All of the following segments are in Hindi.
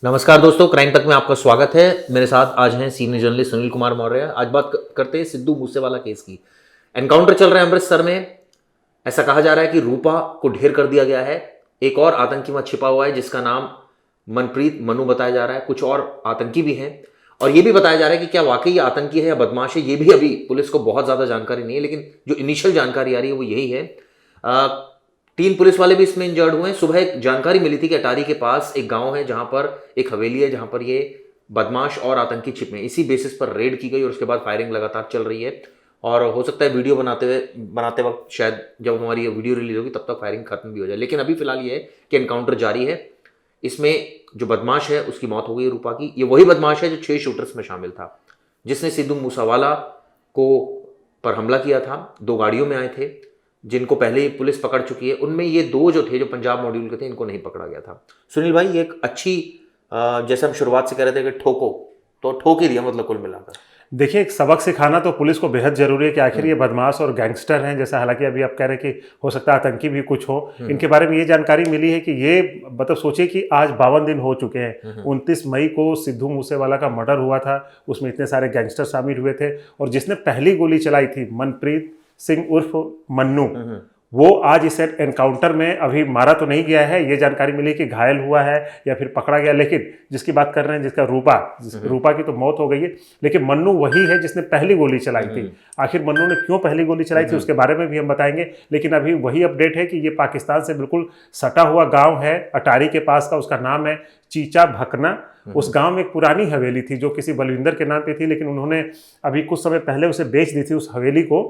नमस्कार दोस्तों, क्राइम तक में आपका स्वागत है। मेरे साथ आज हैं सीनियर जर्नलिस्ट सुनील कुमार मौर्य। आज बात करते हैं सिद्धू मूसेवाला केस की। एनकाउंटर चल रहा है अमृतसर में। ऐसा कहा जा रहा है कि रूपा को ढेर कर दिया गया है। एक और आतंकी वहां छिपा हुआ है जिसका नाम मनप्रीत मनु बताया जा रहा है। कुछ और आतंकी भी हैं और ये भी बताया जा रहा है कि क्या वाकई ये आतंकी है या बदमाश है, ये भी अभी पुलिस को बहुत ज्यादा जानकारी नहीं है। लेकिन जो इनिशियल जानकारी आ रही है वो यही है। 3 पुलिस वाले भी इसमें इंजर्ड हुए हैं। सुबह एक जानकारी मिली थी कि अटारी के पास एक गांव है जहां पर एक हवेली है जहां पर ये बदमाश और आतंकी छिपे हैं। इसी बेसिस पर रेड की गई और उसके बाद फायरिंग लगातार चल रही है। और हो सकता है वीडियो बनाते वक्त शायद जब हमारी ये वीडियो रिलीज होगी तब तक फायरिंग खत्म भी हो जाए। लेकिन अभी फिलहाल ये है कि एनकाउंटर जारी है। इसमें जो बदमाश है उसकी मौत हो गई है, रूपा की। ये वही बदमाश है जो 6 शूटर्स में शामिल था, जिसने सिद्धू मूसेवाला को पर हमला किया था। 2 गाड़ियों में आए थे जिनको पहले ही पुलिस पकड़ चुकी है। उनमें ये 2 जो थे जो पंजाब मॉड्यूल के थे, इनको नहीं पकड़ा गया था। सुनील भाई, ये एक अच्छी जैसे हम शुरुआत से कह रहे थे कि ठोको तो ठोक ही दिया, मतलब कुल मिलाकर। देखिए, एक सबक सिखाना तो पुलिस को बेहद जरूरी है कि आखिर ये बदमाश और गैंगस्टर हैं। जैसा हालांकि अभी आप कह रहे हैं कि हो सकता है आतंकी भी कुछ हो। इनके बारे में ये जानकारी मिली है कि ये मतलब सोचिए कि आज 52 दिन हो चुके हैं। 29 मई को सिद्धू मूसेवाला का मर्डर हुआ था। उसमें इतने सारे गैंगस्टर शामिल हुए थे और जिसने पहली गोली चलाई थी मनप्रीत सिंह उर्फ मन्नू, वो आज इस एनकाउंटर में अभी मारा तो नहीं गया है। ये जानकारी मिली कि घायल हुआ है या फिर पकड़ा गया। लेकिन जिसकी बात कर रहे हैं, जिसका रूपा की तो मौत हो गई है, लेकिन मन्नू वही है जिसने पहली गोली चलाई थी। आखिर मन्नू ने क्यों पहली गोली चलाई थी उसके बारे में भी हम बताएंगे। लेकिन अभी वही अपडेट है कि ये पाकिस्तान से बिल्कुल सटा हुआ गाँव है अटारी के पास का। उसका नाम है चीचा भकना। उस गांव में एक पुरानी हवेली थी जो किसी बलविंदर के नाम पे थी, लेकिन उन्होंने अभी कुछ समय पहले उसे बेच दी थी उस हवेली को।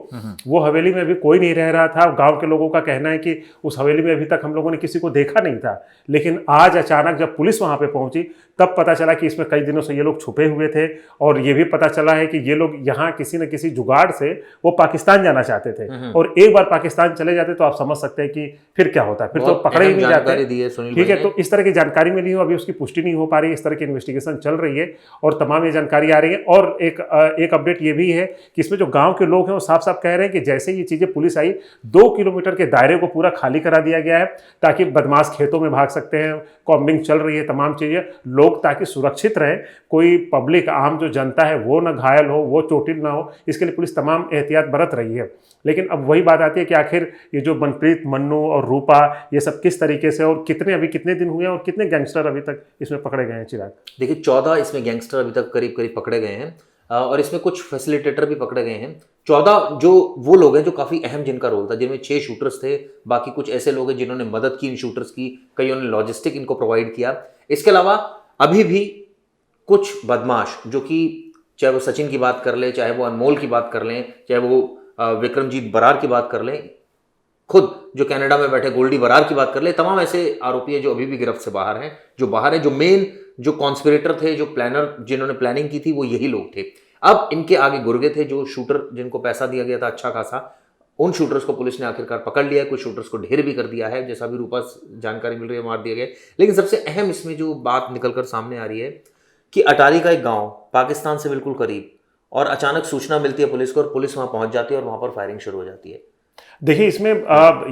वो हवेली में अभी कोई नहीं रह रहा था। गांव के लोगों का कहना है कि उस हवेली में अभी तक हम लोगों ने किसी को देखा नहीं था। लेकिन आज अचानक जब पुलिस वहां पे पहुंची तब पता चला कि इसमें कई दिनों से ये लोग छुपे हुए थे। और ये भी पता चला है कि ये लोग यहाँ किसी न किसी जुगाड़ से वो पाकिस्तान जाना चाहते थे। और एक बार पाकिस्तान चले जाते तो आप समझ सकते हैं कि फिर क्या होता है, फिर तो पकड़े ही नहीं जाते। ठीक है, तो इस तरह की जानकारी मिली हो, अभी उसकी पुष्टि नहीं हो पा रही है। इस तरह की इन्वेस्टिगेशन चल रही है और तमाम ये जानकारी आ रही है। और एक अपडेट ये भी है कि इसमें जो गांव के लोग हैं वो साफ साफ कह रहे हैं कि जैसे ये चीजें पुलिस आई, 2 किलोमीटर के दायरे को पूरा खाली करा दिया गया है ताकि बदमाश खेतों में भाग सकते हैं। कॉम्बिंग चल रही है, तमाम चीजें, लोग ताकि सुरक्षित रहें, कोई पब्लिक आम जो जनता है वो ना घायल हो, वो चोटिल ना हो, इसके लिए पुलिस तमाम एहतियात बरत रही है। लेकिन अब वही बात आती है कि आखिर ये जो मनप्रीत मन्नू और रूपा, ये सब किस तरीके से और कितने दिन हुए हैं और कितने गैंगस्टर अभी तक इसमें पकड़े गए हैं चिराग? देखिए, 14 इसमें गैंगस्टर अभी तक करीब करीब पकड़े गए हैं और इसमें कुछ फैसिलिटेटर भी पकड़े गए हैं। 14 जो वो लोग हैं जो काफ़ी अहम जिनका रोल था, जिनमें 6 शूटर्स थे। बाकी कुछ ऐसे लोग हैं जिन्होंने मदद की इन शूटर्स की, कईयों ने लॉजिस्टिक इनको प्रोवाइड किया। इसके अलावा अभी भी कुछ बदमाश, जो कि चाहे वो सचिन की बात कर ले, चाहे वो अनमोल की बात कर लें, चाहे वो विक्रमजीत बरार की बात कर लें, खुद जो कनाडा में बैठे गोल्डी बरार की बात कर ले, तमाम ऐसे आरोपी हैं जो अभी भी गिरफ्त से बाहर हैं। जो मेन जो कॉन्स्पिरेटर थे, जो प्लानर, जिन्होंने प्लानिंग की थी, वो यही लोग थे। अब इनके आगे गुर्गे थे जो शूटर, जिनको पैसा दिया गया था अच्छा खासा। उन शूटर्स को पुलिस ने आखिरकार पकड़ लिया है। कुछ शूटर्स को ढेर भी कर दिया है, जैसा भी रूपा जानकारी मिल रही है, मार दिया गया। लेकिन सबसे अहम इसमें जो बात निकलकर सामने आ रही है कि अटारी का एक गाँव पाकिस्तान से बिल्कुल करीब, और अचानक सूचना मिलती है पुलिस को और पुलिस वहां पहुंच जाती है और वहां पर फायरिंग शुरू हो जाती है। देखिए, इसमें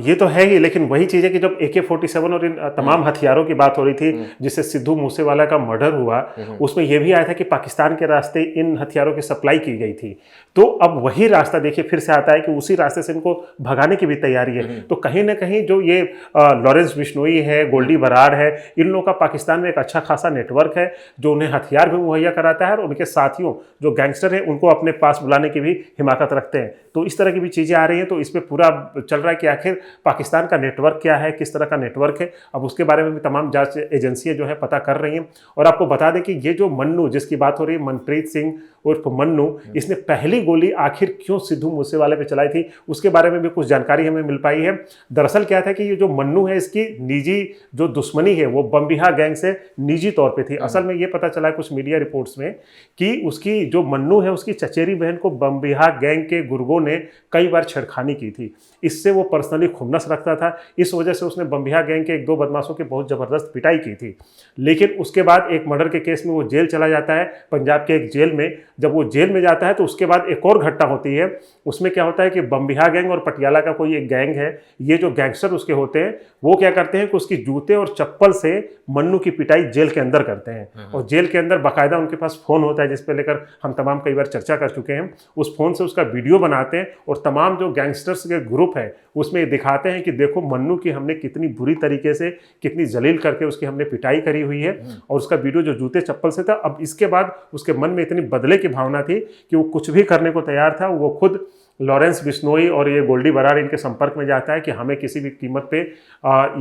ये तो है ही, लेकिन वही चीज़ है कि जब AK-47 और इन तमाम हथियारों की बात हो रही थी जिससे सिद्धू मूसेवाला का मर्डर हुआ, उसमें यह भी आया था कि पाकिस्तान के रास्ते इन हथियारों की सप्लाई की गई थी। तो अब वही रास्ता देखिए फिर से आता है कि उसी रास्ते से इनको भगाने की भी तैयारी है। तो कहीं ना कहीं जो ये लॉरेंस बिश्नोई है, गोल्डी बरार है, इन लोगों का पाकिस्तान में एक अच्छा खासा नेटवर्क है जो उन्हें हथियार भी मुहैया कराता है और उनके साथियों जो गैंगस्टर हैं उनको अपने पास बुलाने की भी हिमाकत रखते हैं। तो इस तरह की भी चीज़ें आ रही हैं। तो इसमें पूरा चल रहा है कि आखिर पाकिस्तान का नेटवर्क क्या है, किस तरह का नेटवर्क है। अब उसके बारे में भी तमाम जांच एजेंसियां जो है पता कर रही हैं। और आपको बता दें कि ये जो मन्नू जिसकी बात हो रही है, मनप्रीत सिंह उर्फ मन्नू, इसने पहली गोली आखिर क्यों सिद्धू मूसेवाले पे चलाई थी उसके बारे में भी कुछ जानकारी हमें मिल पाई है। दरअसल क्या था कि ये जो मन्नू है, इसकी निजी जो दुश्मनी है वो बमबिहा गैंग से निजी तौर पे थी। असल में ये पता चला है कुछ मीडिया रिपोर्ट्स में कि उसकी जो मन्नू है उसकी चचेरी बहन को बमबिहा गैंग के गुर्गों ने कई बार छेड़खानी की थी। इससे वो पर्सनली खुन्नस रखता था। इस वजह से उसने बम्बिहा गैंग के 1-2 बदमाशों की बहुत ज़बरदस्त पिटाई की थी। लेकिन उसके बाद एक मर्डर के केस में वो जेल चला जाता है, पंजाब के एक जेल में। जब वो जेल में जाता है तो उसके बाद एक और घटना होती है। उसमें क्या होता है कि बम्बिहा गैंग और पटियाला का कोई एक गैंग है, ये जो गैंगस्टर उसके होते हैं वो क्या करते हैं कि उसकी जूते और चप्पल से मन्नू की पिटाई जेल के अंदर करते हैं। और जेल के अंदर बाकायदा उनके पास फ़ोन होता है जिस पे लेकर हम तमाम कई बार चर्चा कर चुके हैं। उस फ़ोन से उसका वीडियो बनाते हैं और तमाम जो गैंगस्टर्स के ग्रुप है उसमें दिखाते हैं कि देखो मन्नू की हमने कितनी बुरी तरीके से, कितनी जलील करके उसकी हमने पिटाई करी हुई है। और उसका वीडियो जो जूते चप्पल से था। अब इसके बाद उसके मन में इतनी बदले की भावना थी कि वो कुछ भी करने को तैयार था। वो खुद लॉरेंस बिश्नोई और ये गोल्डी बराड़ इनके संपर्क में जाता है कि हमें किसी भी कीमत पे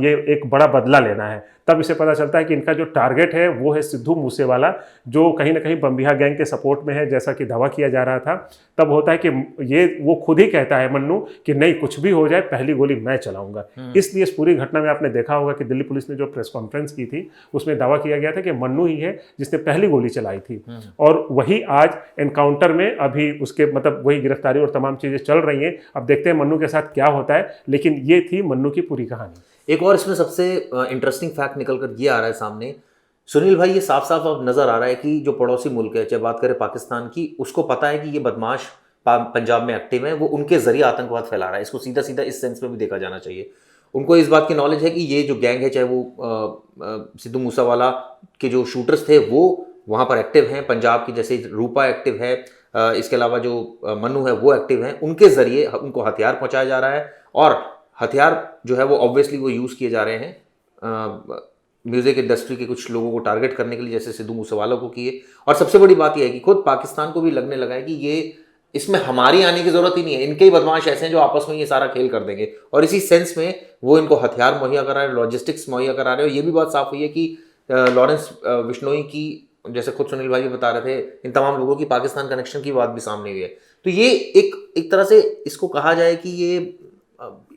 ये एक बड़ा बदला लेना है। तब इसे पता चलता है कि इनका जो टारगेट है वो है सिद्धू मूसेवाला, जो कहीं ना कहीं बम्बिहा गैंग के सपोर्ट में है, जैसा कि दावा किया जा रहा था। तब होता है कि ये वो खुद ही कहता है मन्नू कि नहीं, कुछ भी हो जाए पहली गोली मैं चलाऊंगा। इसलिए इस पूरी घटना में आपने देखा होगा कि दिल्ली पुलिस ने जो प्रेस कॉन्फ्रेंस की थी उसमें दावा किया गया था कि मन्नू ही है जिसने पहली गोली चलाई थी। और वही आज एनकाउंटर में अभी उसके मतलब वही गिरफ्तारी और तमाम चीज़ें चल रही हैं। अब देखते हैं मन्नू के साथ क्या होता है, लेकिन ये थी मन्नू की पूरी कहानी। एक और इसमें सबसे इंटरेस्टिंग फैक्ट निकल कर ये आ रहा है सामने सुनील भाई, ये साफ साफ अब नजर आ रहा है कि जो पड़ोसी मुल्क है, चाहे बात करें पाकिस्तान की, उसको पता है कि ये बदमाश पंजाब में एक्टिव है, वो उनके जरिए आतंकवाद फैला रहा है। इसको सीधा सीधा इस सेंस में भी देखा जाना चाहिए। उनको इस बात की नॉलेज है कि ये जो गैंग है, चाहे वो सिद्धू मूसेवाला के जो शूटर्स थे वो वहाँ पर एक्टिव हैं, पंजाब की जैसे रूपा एक्टिव है, इसके अलावा जो मन्नू है वो एक्टिव हैं, उनके जरिए उनको हथियार पहुँचाया जा रहा है। और हथियार जो है वो ऑब्वियसली वो यूज़ किए जा रहे हैं म्यूज़िक इंडस्ट्री के कुछ लोगों को टारगेट करने के लिए, जैसे सिद्धू मूसेवाला को किए। और सबसे बड़ी बात यह है कि खुद पाकिस्तान को भी लगने लगा है कि ये इसमें हमारी आने की ज़रूरत ही नहीं है, इनके ही बदमाश ऐसे हैं जो आपस में ये सारा खेल कर देंगे। और इसी सेंस में वो इनको हथियार मुहैया करा रहे हैं, लॉजिस्टिक्स मुहैया करा रहे हैं। और ये भी बात साफ हुई है कि लॉरेंस बिश्नोई की, जैसे खुद सुनील भाई भी बता रहे थे, इन तमाम लोगों की पाकिस्तान कनेक्शन की बात भी सामने हुई है। तो ये एक तरह से इसको कहा जाए कि ये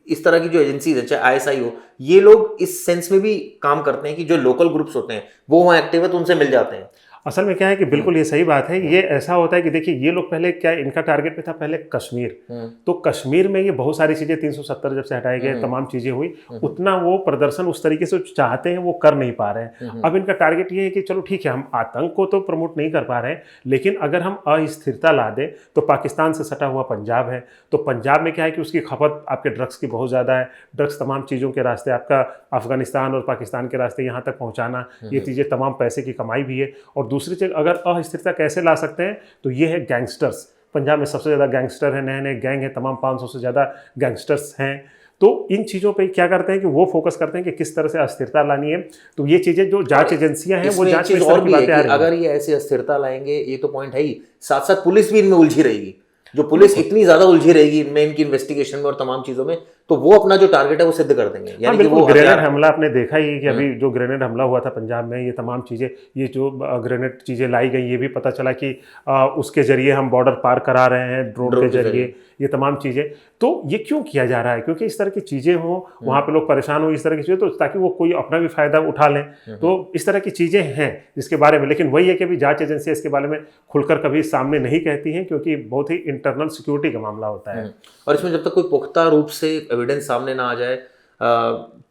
इस तरह की जो एजेंसीज है, चाहे आईएसआई हो, ये लोग इस सेंस में भी काम करते हैं कि जो लोकल ग्रुप्स होते हैं वो वहाँ एक्टिव है तो उनसे मिल जाते हैं। असल में क्या है कि बिल्कुल ये सही बात है। ये ऐसा होता है कि देखिए ये लोग पहले क्या, इनका टारगेट पे था पहले कश्मीर। तो कश्मीर में ये बहुत सारी चीज़ें 370 जब से हटाए गए, तमाम चीज़ें हुई, उतना वो प्रदर्शन उस तरीके से चाहते हैं वो कर नहीं पा रहे हैं। अब इनका टारगेट ये है कि चलो ठीक है, हम आतंक को तो प्रमोट नहीं कर पा रहे हैं, लेकिन अगर हम अस्थिरता ला दें तो पाकिस्तान से सटा हुआ पंजाब है, तो पंजाब में क्या है कि उसकी खपत आपके ड्रग्स की बहुत ज़्यादा है। ड्रग्स तमाम चीज़ों के रास्ते आपका अफगानिस्तान और पाकिस्तान के रास्ते यहाँ तक पहुँचाना, ये चीज़ें तमाम पैसे की कमाई भी है। और दूसरी चीज़, अगर अस्थिरता कैसे ला सकते हैं तो ये है गैंगस्टर्स। पंजाब में सबसे ज़्यादा गैंगस्टर हैं, नए नए गैंग हैं, तमाम 500 से ज़्यादा गैंगस्टर्स हैं। तो इन चीज़ों पे क्या करते हैं कि वो फोकस करते हैं कि किस तरह से अस्थिरता लानी है। तो ये चीज़ें जो जांच एजेंसियां हैं वो जांच में इस तरह की बातें आ रही हैं। अगर ये ऐसी अस्थिरता लाएंगे, ये तो पॉइंट है ही, साथ साथ पुलिस भी इनमें उलझी रहेगी। जो पुलिस इतनी ज्यादा उलझी रहेगी इनमें, इनकी इन्वेस्टिगेशन में और तमाम चीजों में, तो वो अपना जो टारगेट है वो सिद्ध कर देंगे। यानी कि वो ग्रेनेड हमला आपने देखा ही कि अभी जो ग्रेनेड हमला हुआ था पंजाब में, ये तमाम चीज़ें, ये जो ग्रेनेड चीज़ें लाई गई, ये भी पता चला कि उसके जरिए हम बॉर्डर पार करा रहे हैं, ड्रोन के जरिए, ये तमाम चीज़ें। तो ये क्यों किया जा रहा है? क्योंकि इस तरह की चीज़ें हों, वहाँ पे लोग परेशान हो, इस तरह की चीज़ें, तो ताकि वो कोई अपना भी फायदा उठा लें। तो इस तरह की चीज़ें हैं जिसके बारे में, लेकिन वही है कि अभी जांच एजेंसियां इसके बारे में खुलकर कभी सामने नहीं कहती हैं, क्योंकि बहुत ही इंटरनल सिक्योरिटी का मामला होता है। और इसमें जब तक कोई पुख्ता रूप से एविडेंस सामने ना आ जाए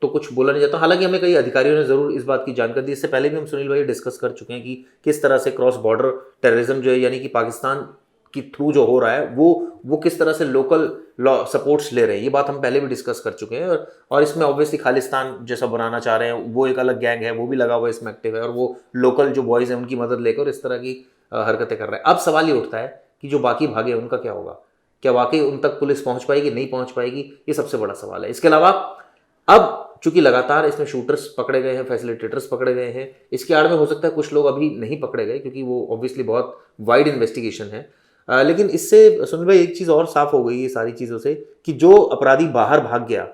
तो कुछ बोला नहीं जाता। हालांकि हमें कई अधिकारियों ने जरूर इस बात की जानकारी दी। इससे पहले भी हम सुनील भाई डिस्कस कर चुके हैं कि किस तरह से क्रॉस बॉर्डर टेररिज्म जो है, यानी कि पाकिस्तान की थ्रू जो हो रहा है, वो किस तरह से लोकल लॉ सपोर्ट्स ले रहे हैं, ये बात हम पहले भी डिस्कस कर चुके हैं। और इसमें ऑब्वियसली खालिस्तान जैसा बनाना चाह रहे हैं, वो एक अलग गैंग है, वो भी लगा हुआ इसमें एक्टिव है, और वो लोकल जो बॉयज़ हैं उनकी मदद लेकर इस तरह की हरकतें कर रहे हैं। अब सवाल ये उठता है कि जो बाकी भागे उनका क्या होगा? क्या वाकई उन तक पुलिस पहुंच पाएगी, नहीं पहुंच पाएगी? ये सबसे बड़ा सवाल है। इसके अलावा अब चूंकि लगातार इसमें शूटर्स पकड़े गए हैं, फैसिलिटेटर्स पकड़े गए हैं, इसके आड़ में हो सकता है कुछ लोग अभी नहीं पकड़े गए क्योंकि वो ऑब्वियसली बहुत वाइड इन्वेस्टिगेशन है। लेकिन इससे सुनील भाई एक चीज़ और साफ हो गई ये सारी चीज़ों से, कि जो अपराधी बाहर भाग गया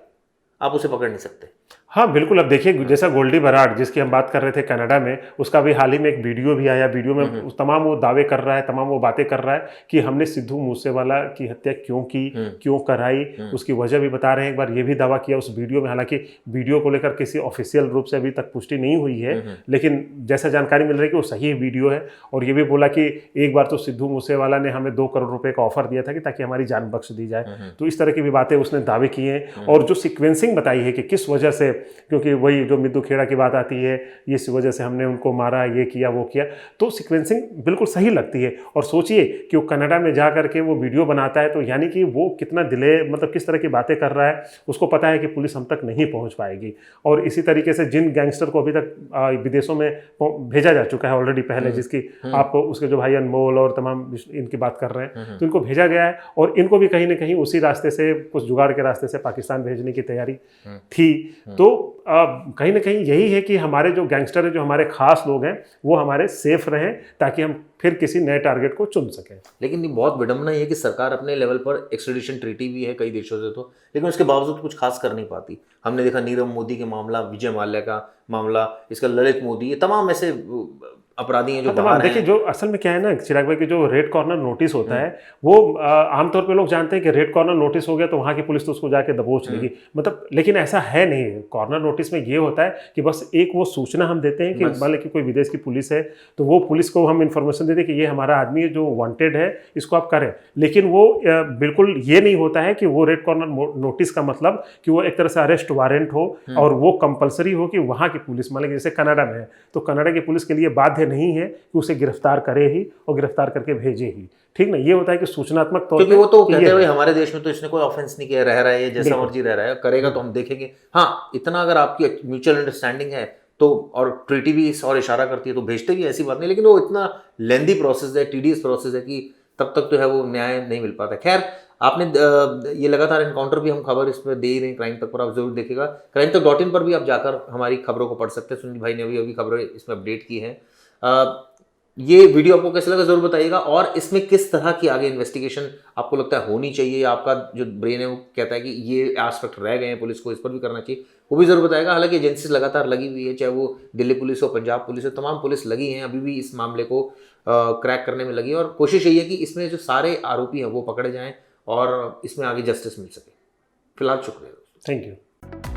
आप उसे पकड़ नहीं सकते। हाँ बिल्कुल। अब देखिए जैसा गोल्डी बराड जिसकी हम बात कर रहे थे कनाडा में, उसका भी हाल ही में एक वीडियो भी आया। वीडियो में तमाम वो दावे कर रहा है, तमाम वो बातें कर रहा है कि हमने सिद्धू मूसेवाला की हत्या क्यों की, क्यों कराई, उसकी वजह भी बता रहे हैं। एक बार ये भी दावा किया उस वीडियो में, हालांकि वीडियो को लेकर किसी ऑफिशियल रूप से अभी तक पुष्टि नहीं हुई है, लेकिन जैसा जानकारी मिल रही है कि वो सही वीडियो है। और ये भी बोला कि एक बार तो सिद्धू मूसेवाला ने हमें 2 करोड़ रुपए का ऑफर दिया था कि ताकि हमारी जान बख्श दी जाए। तो इस तरह की भी बातें उसने दावे किए हैं। और जो सीक्वेंसिंग बताई है कि किस वजह से, क्योंकि वही जो मिद्दू खेड़ा की बात आती है, इस वजह से हमने उनको मारा, ये किया वो किया, तो सीक्वेंसिंग बिल्कुल सही लगती है। और सोचिए कि वो कनाडा में जा करके वो वीडियो बनाता है, तो यानी कि वो कितना डिले, मतलब किस तरह की बातें कर रहा है, उसको पता है कि पुलिस हम तक नहीं पहुंच पाएगी। और इसी तरीके से जिन गैंगस्टर को अभी तक विदेशों में भेजा जा चुका है ऑलरेडी पहले, जिसकी आप उसके जो भाई अनमोल और तमाम इनकी बात कर रहे हैं, तो इनको भेजा गया है। और इनको भी कहीं ना कहीं उसी रास्ते से, कुछ जुगाड़ के रास्ते से पाकिस्तान भेजने की तैयारी थी। तो कहीं ना कहीं यही है कि हमारे जो गैंगस्टर हैं, जो हमारे खास लोग हैं, वो हमारे सेफ रहें, ताकि हम फिर किसी नए टारगेट को चुन सकें। लेकिन ये बहुत विडंबना ये है कि सरकार अपने लेवल पर एक्सट्रेडिशन ट्रीटी भी है कई देशों से, तो लेकिन उसके बावजूद कुछ खास कर नहीं पाती। हमने देखा नीरव मोदी के मामला, विजय माल्या का मामला, इसका ललित मोदी, ये तमाम ऐसे अपराधी हैं जो बाहर देखिए जो असल में क्या है ना चिराग भाई, कि जो रेड कॉर्नर नोटिस होता है वो आमतौर पे लोग जानते हैं कि रेड कॉर्नर नोटिस हो गया तो वहाँ की पुलिस तो उसको जाके दबोच लेगी, मतलब, लेकिन ऐसा है नहीं। कॉर्नर नोटिस में ये होता है कि बस एक वो सूचना हम देते हैं कि मान लें कि कोई विदेश की पुलिस है, तो वो पुलिस को हम इन्फॉर्मेशन देते हैं कि ये हमारा आदमी है जो वांटेड है, इसको आप करें। लेकिन वो बिल्कुल ये नहीं होता है कि वो रेड कॉर्नर नोटिस का मतलब कि वो एक तरह से अरेस्ट वारंट हो और वो कंपलसरी हो कि वहाँ की पुलिस, मान लें जैसे कनाडा में है तो कनाडा की पुलिस के लिए बाध्य नहीं है कि उसे गिरफ्तार करे ही और गिरफ्तार करके भेजे ही, ठीक ना। ये होता है कि सूचनात्मक तौर क्योंकि वो तो कहते हैं भाई हमारे देश में तो इसने कोई ऑफेंस नहीं किया, रह रहा है ये जैसा मर्जी रह रहा है, करेगा तो हम देखेंगे। हाँ, इतना अगर आपकी म्यूचुअल अंडरस्टैंडिंग है तो, और ट्रीटी भी इस और इशारा करती है तो भेजते भी, ऐसी बात नहीं। लेकिन वो इतना लेंदी प्रोसेस है, टीडियस प्रोसेस है कि तब तक तो है वो न्याय नहीं मिल पाता। खैर, आपने ये लगातार एनकाउंटर भी हम खबर इस पर दे ही रहे हैं क्राइम तक पर, आप जरूर देखिएगा। crimetech.in पर भी आप जाकर हमारी खबरों को पढ़ सकते हैं। सुनील भाई ने अभी खबरें इसमें अपडेट की हैं। ये वीडियो आपको कैसा लगा जरूर बताइएगा, और इसमें किस तरह की आगे इन्वेस्टिगेशन आपको लगता है होनी चाहिए, आपका जो ब्रेन है वो कहता है कि ये एस्पेक्ट रह गए हैं, पुलिस को इस पर भी करना चाहिए, वो भी जरूर बताएगा। हालांकि एजेंसीज लगातार लगी हुई है, चाहे वो दिल्ली पुलिस हो, पंजाब पुलिस हो, तमाम पुलिस लगी हैं, अभी भी इस मामले को क्रैक करने में लगी है। और कोशिश यही है कि इसमें जो सारे आरोपी हैं वो पकड़े जाएं और इसमें आगे जस्टिस मिल सके। फिलहाल शुक्रिया दोस्तों, थैंक यू।